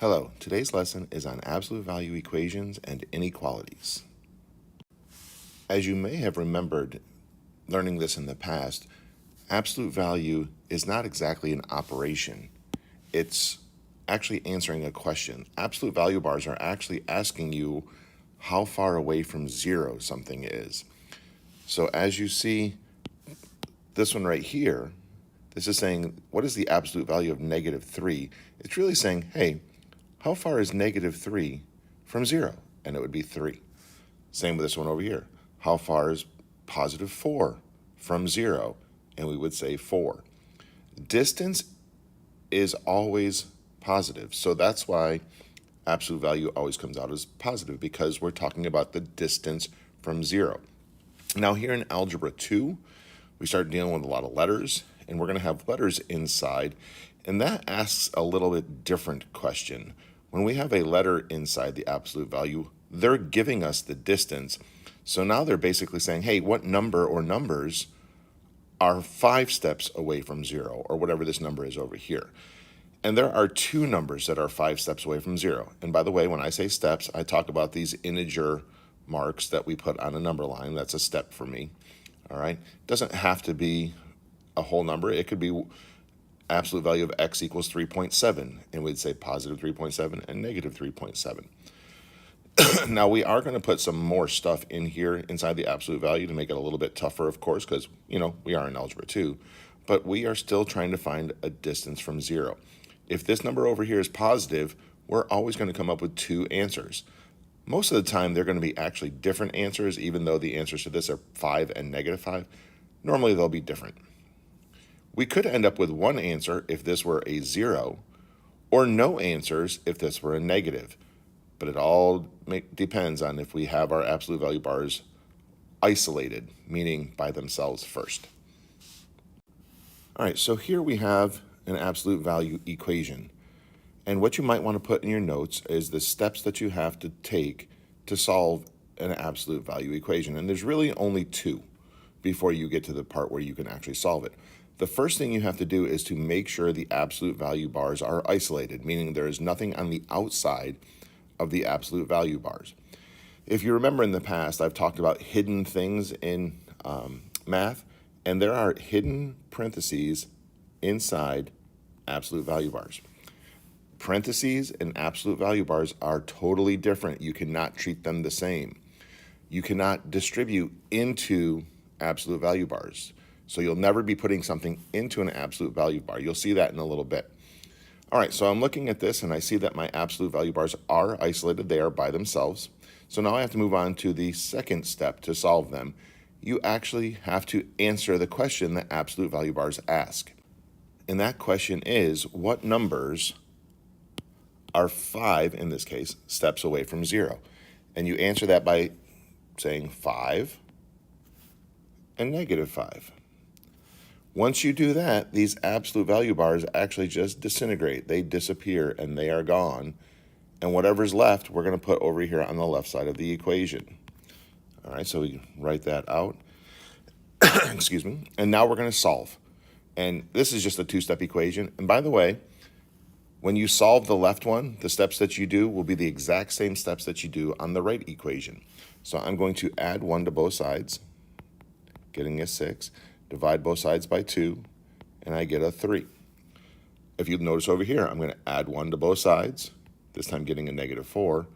Hello, today's lesson is on absolute value equations and inequalities. As you may have remembered learning this in the past, absolute value is not exactly an operation. It's actually answering a question. Absolute value bars are actually asking you how far away from zero something is. So as you see this one right here, this is saying, what is the absolute value of -3? It's really saying, hey, how far is -3 from 0? And it would be 3. Same with this one over here. How far is +4 from 0? And we would say 4. Distance is always positive. So that's why absolute value always comes out as positive, because we're talking about the distance from 0. Now here in Algebra 2, we start dealing with a lot of letters, and we're going to have letters inside, and that asks a little bit different question. When we have a letter inside the absolute value, they're giving us the distance. So now they're basically saying, hey, what number or numbers are 5 steps away from 0, or whatever this number is over here. And there are 2 numbers that are 5 steps away from 0. And by the way, when I say steps, I talk about these integer marks that we put on a number line. That's a step for me. All right. It doesn't have to be a whole number. It could be absolute value of x equals 3.7, and we'd say positive 3.7 and negative 3.7. Now we are going to put some more stuff in here inside the absolute value to make it a little bit tougher, of course, because, we are in Algebra 2, but we are still trying to find a distance from 0. If this number over here is positive, we're always going to come up with 2 answers. Most of the time, they're going to be actually different answers, even though the answers to this are 5 and -5. Normally, they'll be different. We could end up with 1 answer if this were a 0, or no answers if this were a negative. But it all depends on if we have our absolute value bars isolated, meaning by themselves first. All right, so here we have an absolute value equation. And what you might want to put in your notes is the steps that you have to take to solve an absolute value equation. And there's really only 2 before you get to the part where you can actually solve it. The first thing you have to do is to make sure the absolute value bars are isolated, meaning there is nothing on the outside of the absolute value bars. If you remember in the past, I've talked about hidden things in math, and there are hidden parentheses inside absolute value bars. Parentheses and absolute value bars are totally different. You cannot treat them the same. You cannot distribute into absolute value bars. So you'll never be putting something into an absolute value bar. You'll see that in a little bit. All right, so I'm looking at this and I see that my absolute value bars are isolated. They are by themselves. So now I have to move on to the second step to solve them. You actually have to answer the question that absolute value bars ask. And that question is, what numbers are 5, in this case, steps away from 0? And you answer that by saying 5 and -5. Once you do that, these absolute value bars actually just disintegrate. They disappear and they are gone. And whatever's left, we're going to put over here on the left side of the equation. All right, so we write that out. Excuse me. And now we're going to solve. And this is just a 2-step equation. And by the way, when you solve the left one, the steps that you do will be the exact same steps that you do on the right equation. So I'm going to add 1 to both sides, getting a 6. Divide both sides by 2, and I get a 3. If you notice over here, I'm going to add 1 to both sides, this time getting a -4,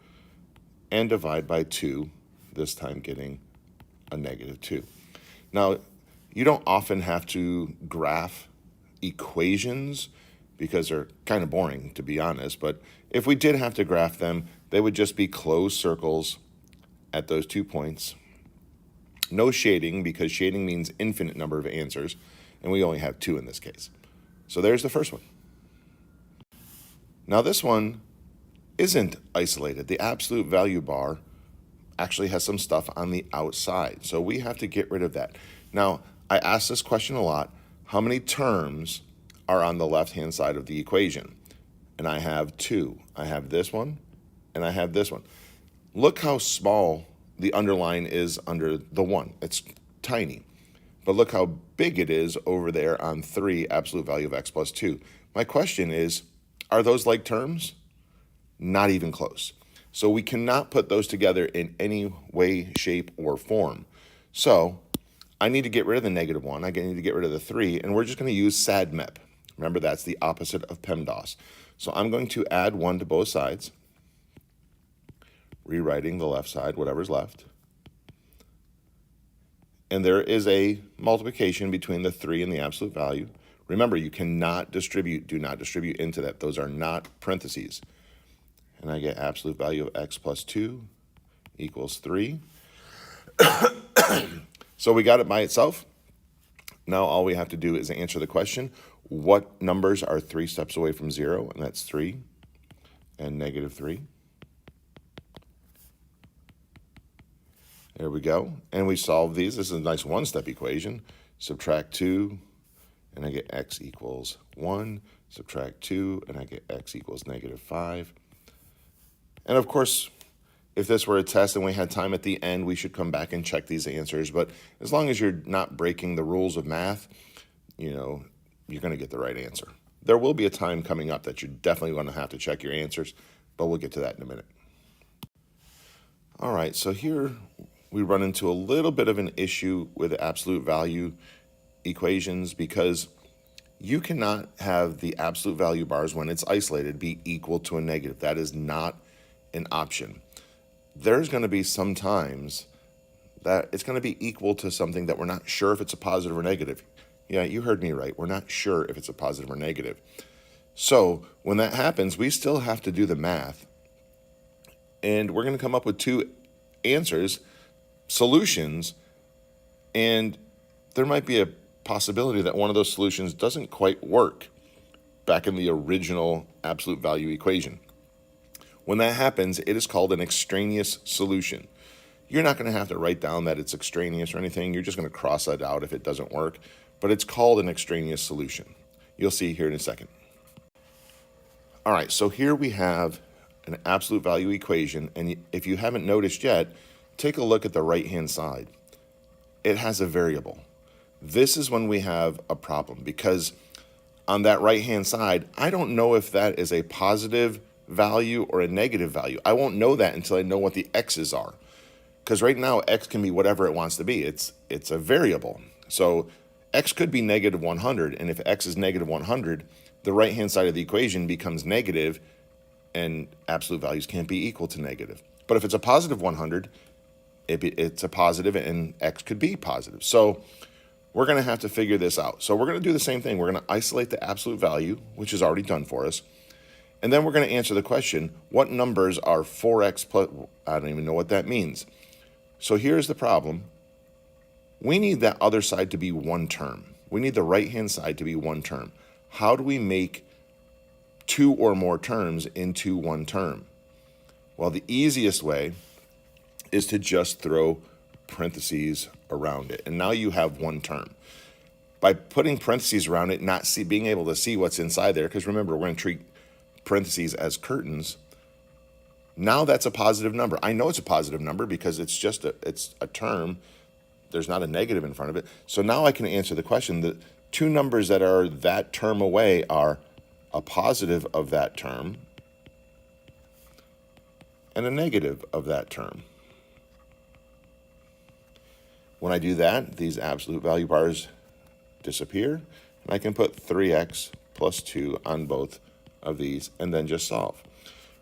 and divide by 2, this time getting a -2. Now, you don't often have to graph equations because they're kind of boring, to be honest, but if we did have to graph them, they would just be closed circles at those 2 points. No shading, because shading means infinite number of answers, and we only have 2 in this case. So there's the first one. Now this one isn't isolated. The absolute value bar actually has some stuff on the outside, so we have to get rid of that. Now, I ask this question a lot: how many terms are on the left-hand side of the equation? And I have 2. I have this one, and I have this one. Look how small the underline is under the 1. It's tiny. But look how big it is over there on 3, absolute value of x plus 2. My question is, are those like terms? Not even close. So we cannot put those together in any way, shape, or form. So I need to get rid of the -1. I need to get rid of the 3, and we're just going to use SADMEP. Remember, that's the opposite of PEMDAS. So I'm going to add 1 to both sides, rewriting the left side, whatever's left. And there is a multiplication between the 3 and the absolute value. Remember, you cannot distribute, do not distribute into that. Those are not parentheses. And I get absolute value of x plus 2 equals 3. So we got it by itself. Now all we have to do is answer the question, what numbers are 3 steps away from 0? And that's 3 and -3. There we go. And we solve these. This is a nice one-step equation. Subtract 2, and I get x equals 1. Subtract 2, and I get x equals -5. And of course, if this were a test and we had time at the end, we should come back and check these answers. But as long as you're not breaking the rules of math, you're going to get the right answer. There will be a time coming up that you're definitely going to have to check your answers, but we'll get to that in a minute. All right, so here we run into a little bit of an issue with absolute value equations because you cannot have the absolute value bars when it's isolated be equal to a negative. That is not an option. There's going to be some times that it's going to be equal to something that we're not sure if it's a positive or negative. Yeah, you heard me right. We're not sure if it's a positive or negative. So when that happens, we still have to do the math. And we're going to come up with 2 answers, solutions, and there might be a possibility that one of those solutions doesn't quite work back in the original absolute value equation. When that happens, it is called an extraneous solution. You're not going to have to write down that it's extraneous or anything. You're just going to cross that out if it doesn't work. But it's called an extraneous solution. You'll see here in a second. All right, so here we have an absolute value equation. And if you haven't noticed yet, take a look at the right-hand side. It has a variable. This is when we have a problem because on that right-hand side, I don't know if that is a positive value or a negative value. I won't know that until I know what the x's are. Because right now, x can be whatever it wants to be. It's a variable. So x could be -100, and if x is -100, the right-hand side of the equation becomes negative, and absolute values can't be equal to negative. But if it's a positive 100, it's a positive, and x could be positive. So we're going to have to figure this out. So we're going to do the same thing. We're going to isolate the absolute value, which is already done for us. And then we're going to answer the question, what numbers are 4x plus, I don't even know what that means. So here's the problem. We need that other side to be one term. We need the right-hand side to be one term. How do we make 2 or more terms into one term? Well, the easiest way is to just throw parentheses around it. And now you have one term. By putting parentheses around it, not being able to see what's inside there, because remember, we're going to treat parentheses as curtains. Now that's a positive number. I know it's a positive number because it's a term. There's not a negative in front of it. So now I can answer the question. The 2 numbers that are that term away are a positive of that term and a negative of that term. When I do that, these absolute value bars disappear, and I can put 3x plus 2 on both of these and then just solve.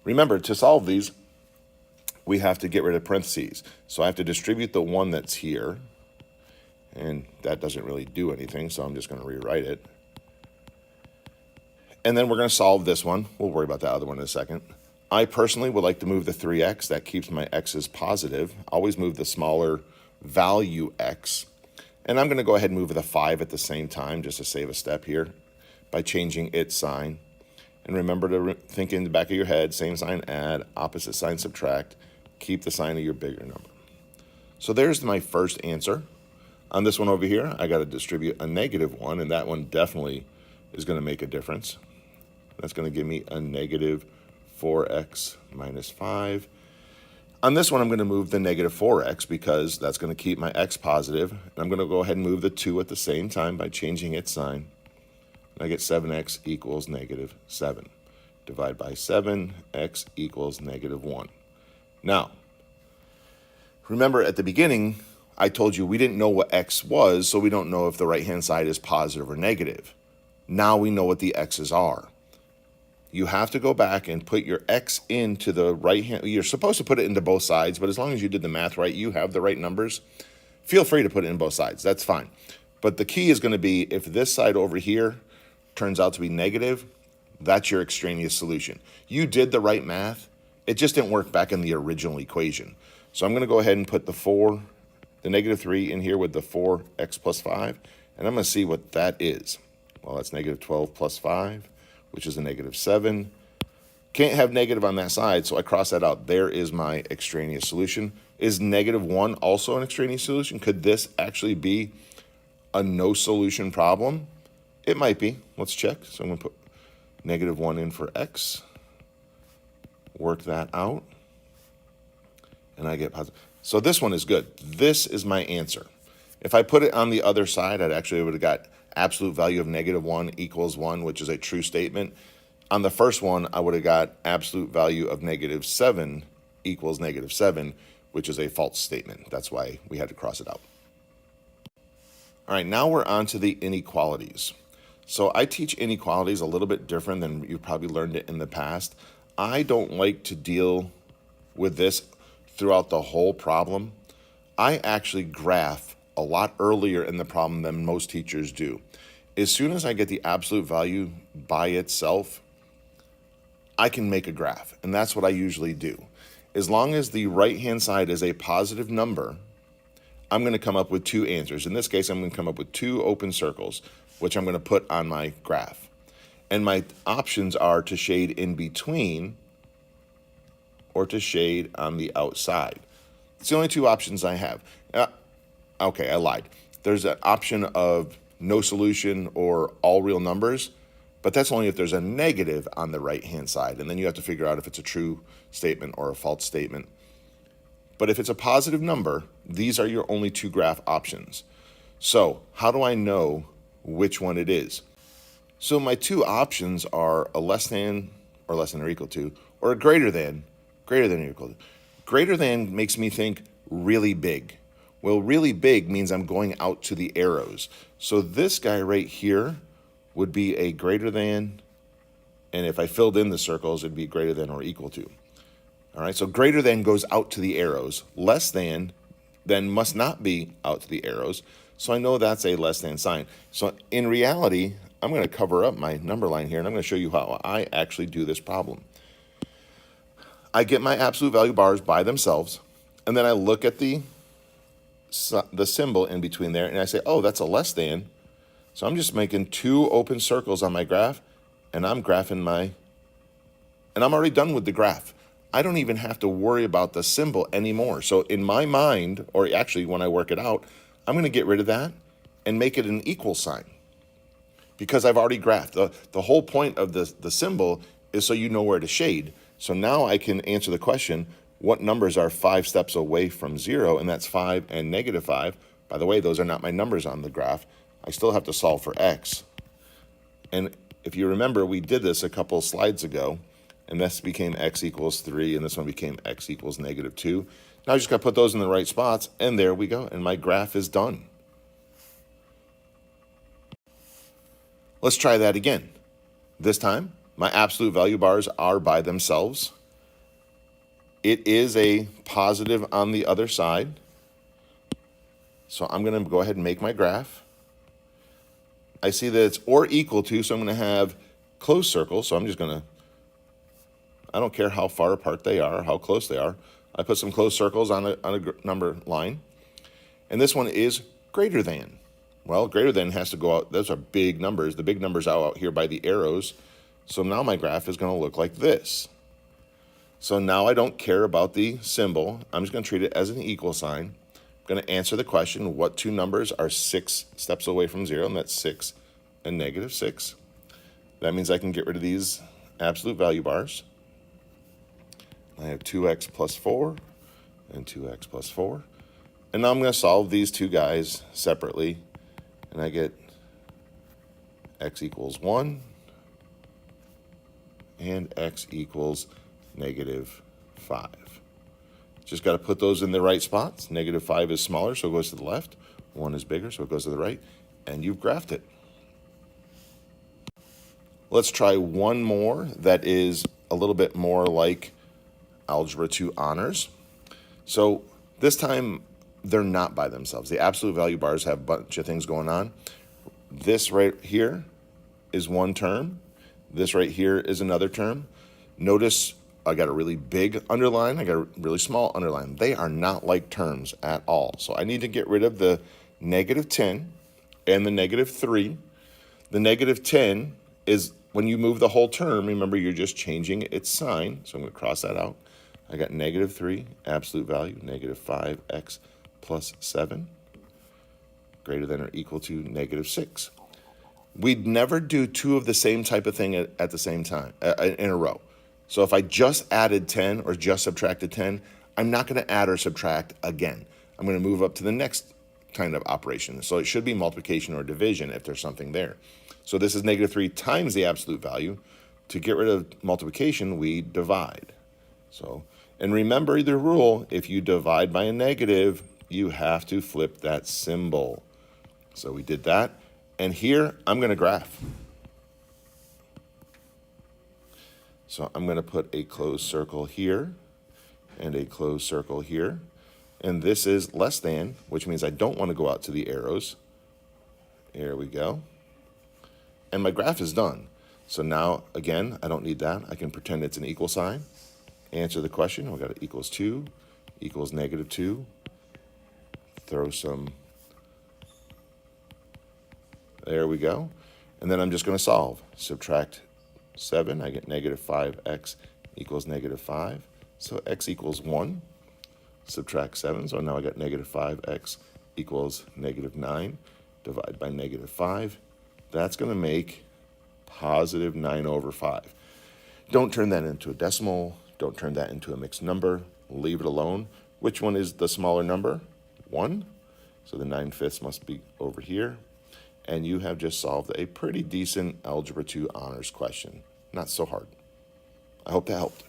Remember, to solve these, we have to get rid of parentheses. So I have to distribute the 1 that's here, and that doesn't really do anything, so I'm just going to rewrite it. And then we're going to solve this one. We'll worry about that other one in a second. I personally would like to move the 3x. That keeps my x's positive. Always move the smaller value x. And I'm going to go ahead and move the 5 at the same time just to save a step here by changing its sign. And remember to think in the back of your head, same sign add, opposite sign subtract. Keep the sign of your bigger number. So there's my first answer. On this one over here, I got to distribute a -1, and that one definitely is going to make a difference. That's going to give me a -4x minus 5. On this one, I'm going to move the -4x because that's going to keep my x positive. And I'm going to go ahead and move the 2 at the same time by changing its sign. And I get 7x equals -7. divide by 7, x equals negative 1. Now, remember at the beginning, I told you we didn't know what x was, so we don't know if the right-hand side is positive or negative. Now we know what the x's are. You have to go back and put your x into the right hand. You're supposed to put it into both sides, but as long as you did the math right, you have the right numbers. Feel free to put it in both sides. That's fine. But the key is going to be if this side over here turns out to be negative, that's your extraneous solution. You did the right math. It just didn't work back in the original equation. So I'm going to go ahead and put the negative 3 in here with the 4x plus 5, and I'm going to see what that is. Well, that's negative 12 plus 5, which is a negative 7. Can't have negative on that side, so I cross that out. There is my extraneous solution. Is negative 1 also an extraneous solution? Could this actually be a no solution problem? It might be. Let's check. So I'm going to put negative 1 in for x, work that out, and I get positive. So this one is good. This is my answer. If I put it on the other side, I'd actually would have got absolute value of negative 1 equals 1, which is a true statement. On the first one, I would have got absolute value of negative 7 equals negative 7, which is a false statement. That's why we had to cross it out. All right, now we're on to the inequalities. So I teach inequalities a little bit different than you probably learned it in the past. I don't like to deal with this throughout the whole problem. I actually graph a lot earlier in the problem than most teachers do. As soon as I get the absolute value by itself, I can make a graph, and that's what I usually do. As long as the right-hand side is a positive number, I'm going to come up with two answers. In this case, I'm going to come up with two open circles, which I'm going to put on my graph. And my options are to shade in between or to shade on the outside. It's the only two options I have. Okay, I lied. There's an option of no solution or all real numbers, but that's only if there's a negative on the right-hand side, and then you have to figure out if it's a true statement or a false statement. But if it's a positive number, these are your only two graph options. So how do I know which one it is? So my two options are a less than or equal to, or a greater than or equal to. Greater than makes me think really big. Well, really big means I'm going out to the arrows. So this guy right here would be a greater than, and if I filled in the circles, it'd be greater than or equal to. All right, so greater than goes out to the arrows. Less than then must not be out to the arrows. So I know that's a less than sign. So in reality, I'm going to cover up my number line here, and I'm going to show you how I actually do this problem. I get my absolute value bars by themselves, and then I look at the symbol in between there, and I say, oh, that's a less than. So I'm just making two open circles on my graph, and I'm graphing and I'm already done with the graph. I don't even have to worry about the symbol anymore. So in my mind, or actually when I work it out, I'm going to get rid of that and make it an equal sign because I've already graphed. The whole point of the symbol is so you know where to shade. So now I can answer the question, what numbers are 5 steps away from 0? And that's 5 and negative 5. By the way, those are not my numbers on the graph. I still have to solve for x. And if you remember, we did this a couple slides ago, and this became x equals 3, and this one became x equals negative 2. Now I just got to put those in the right spots, and there we go, and my graph is done. Let's try that again. This time, my absolute value bars are by themselves. It is a positive on the other side. So I'm going to go ahead and make my graph. I see that it's or equal to, so I'm going to have closed circles. So I'm just going to, I don't care how far apart they are, how close they are. I put some closed circles on a number line. And this one is greater than. Well, greater than has to go out. Those are big numbers. The big numbers are out here by the arrows. So now my graph is going to look like this. So now I don't care about the symbol. I'm just going to treat it as an equal sign. I'm going to answer the question, what two numbers are 6 steps away from 0? And that's 6 and negative 6. That means I can get rid of these absolute value bars. I have 2x plus 4 and 2x plus 4. And now I'm going to solve these two guys separately. And I get x equals 1 and x equals negative 5. Just got to put those in the right spots. Negative 5 is smaller, so it goes to the left. 1 is bigger, so it goes to the right. And you've graphed it. Let's try one more that is a little bit more like Algebra 2 Honors. So this time, they're not by themselves. The absolute value bars have a bunch of things going on. This right here is one term. This right here is another term. Notice I got a really big underline. I got a really small underline. They are not like terms at all. So I need to get rid of the negative 10 and the negative 3. The negative 10 is when you move the whole term. Remember, you're just changing its sign. So I'm going to cross that out. I got negative 3, absolute value, negative 5x plus 7, greater than or equal to negative 6. We'd never do two of the same type of thing at the same time, in a row. So if I just added 10 or just subtracted 10, I'm not going to add or subtract again. I'm going to move up to the next kind of operation. So it should be multiplication or division if there's something there. So this is negative 3 times the absolute value. To get rid of multiplication, we divide. So, and remember the rule, if you divide by a negative, you have to flip that symbol. So we did that. And here, I'm going to graph. So I'm going to put a closed circle here and a closed circle here. And this is less than, which means I don't want to go out to the arrows. There we go. And my graph is done. So now, again, I don't need that. I can pretend it's an equal sign. Answer the question. We've got it equals 2, equals negative 2. Throw some. There we go. And then I'm just going to solve. Subtract 7. I get negative 5x equals negative 5. So x equals 1. Subtract 7. So now I got negative 5x equals negative 9. Divide by negative 5. That's going to make positive 9 over 5. Don't turn that into a decimal. Don't turn that into a mixed number. Leave it alone. Which one is the smaller number? 1. So the 9/5 must be over here. And you have just solved a pretty decent Algebra 2 Honors question. Not so hard. I hope that helped.